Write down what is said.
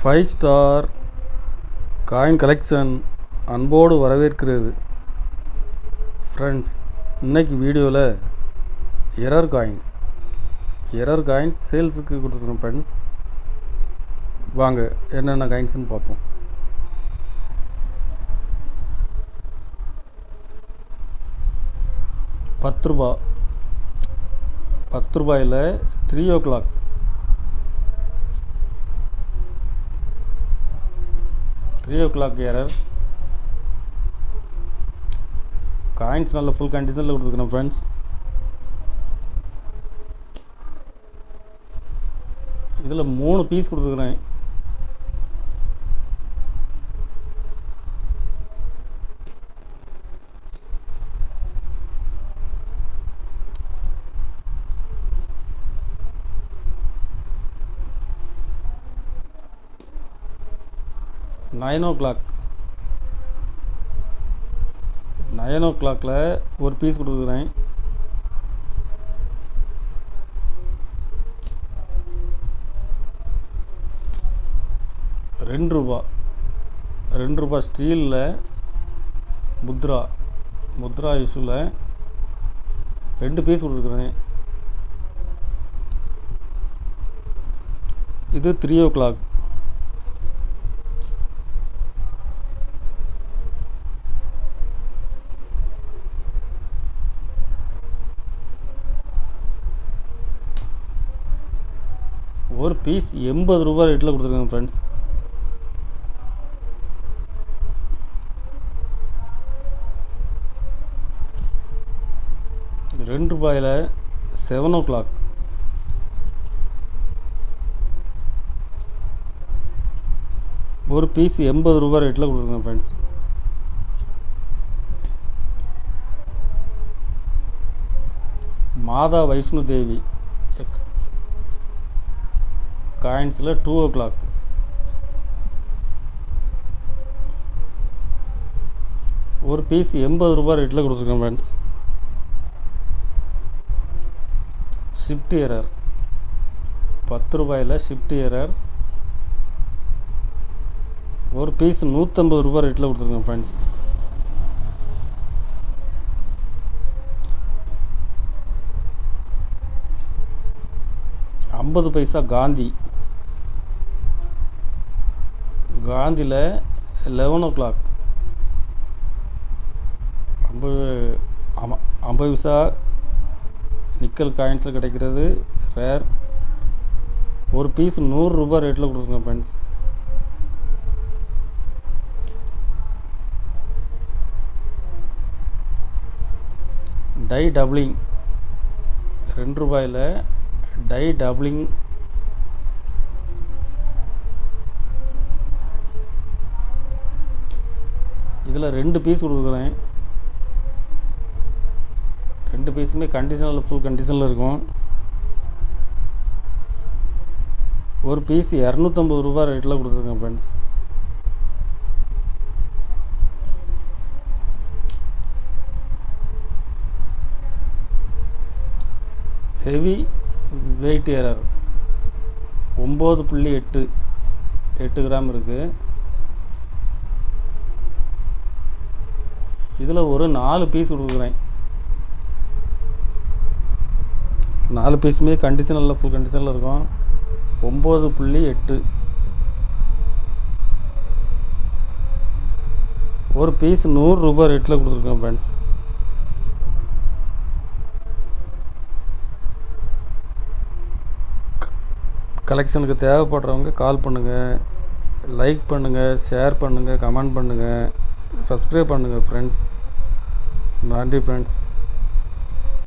Five star coin collection அன்போடு வரவேற்கிறது. Friends, இன்றைக்கி வீடியோவில் எரர் காயின்ஸ் சேல்ஸுக்கு கொடுத்துருக்குறோம். ஃப்ரெண்ட்ஸ், வாங்க என்னென்ன காயின்ஸ்னு பார்ப்போம். ₹10 3 o'clock, எரர். காயின்ஸ் நல்ல ஃபுல் கண்டிஷனில் கொடுத்துருக்குறோம். ஃப்ரெண்ட்ஸ், இதில் 3 பீஸ் கொடுத்துருக்குறேன். நைன் ஓ கிளாக்கில் ஒரு பீஸ் கொடுத்துருக்குறேன். ₹2 ஸ்டீலில் முத்ரா இஷ்யூவில் 2 பீஸ் கொடுத்துருக்குறேன். இது 3 o'clock. ஒரு பீஸ் ₹80 ரேட்டில் கொடுத்துருக்காங்க. Friends, ₹2 7 o'clock. ஒரு பீஸ் ₹80 ரேட்டில் கொடுத்துருக்காங்க. ஃப்ரெண்ட்ஸ், மாதா வைஷ்ணு தேவி காயின்ஸில் 2 o'clock. ஒரு பீஸ் ₹80 ரேட்டில் கொடுத்துருக்கேன். Friends, shift error. ₹10 shift error. ஒரு பீஸ் ₹150 ரேட்டில் கொடுத்துருக்கேன். Friends, $0.50 காந்தியில் 11 o'clock. 50 பைசா நிக்கல் காயின்ஸில் கிடைக்கிறது, ரேர். ஒரு பீஸ் ₹100 ரேட்டில் கொடுத்துருக்கேன். Friends, tie doubling. ₹2 tie doubling. இதில் 2 பீஸ் கொடுக்குறேன். 2 பீஸுமே கண்டிஷனில் ஃபுல் கண்டிஷனில் இருக்கும். ஒரு பீஸ் ₹250 ரேட்டில் கொடுத்துருக்கேன். Friends, heavy weight error. 9.8 gram இருக்குது. இதில் ஒரு 4 பீஸ் கொடுக்குறேன். 4 பீஸுமே கண்டிஷனில் ஃபுல் கண்டிஷனில் இருக்கும். 9.8. ஒரு பீஸ் ₹100 ரேட்டில் கொடுத்துருக்கேன். ஃப்ரெண்ட்ஸ், கலெக்ஷனுக்கு தேவைப்படுறவங்க கால் பண்ணுங்கள், லைக் பண்ணுங்கள், ஷேர் பண்ணுங்கள், கமெண்ட் பண்ணுங்கள், சப்ஸ்கிரைப் பண்ணுங்கள். ஃப்ரெண்ட்ஸ், நன்றி. ஃப்ரெண்ட்ஸ்.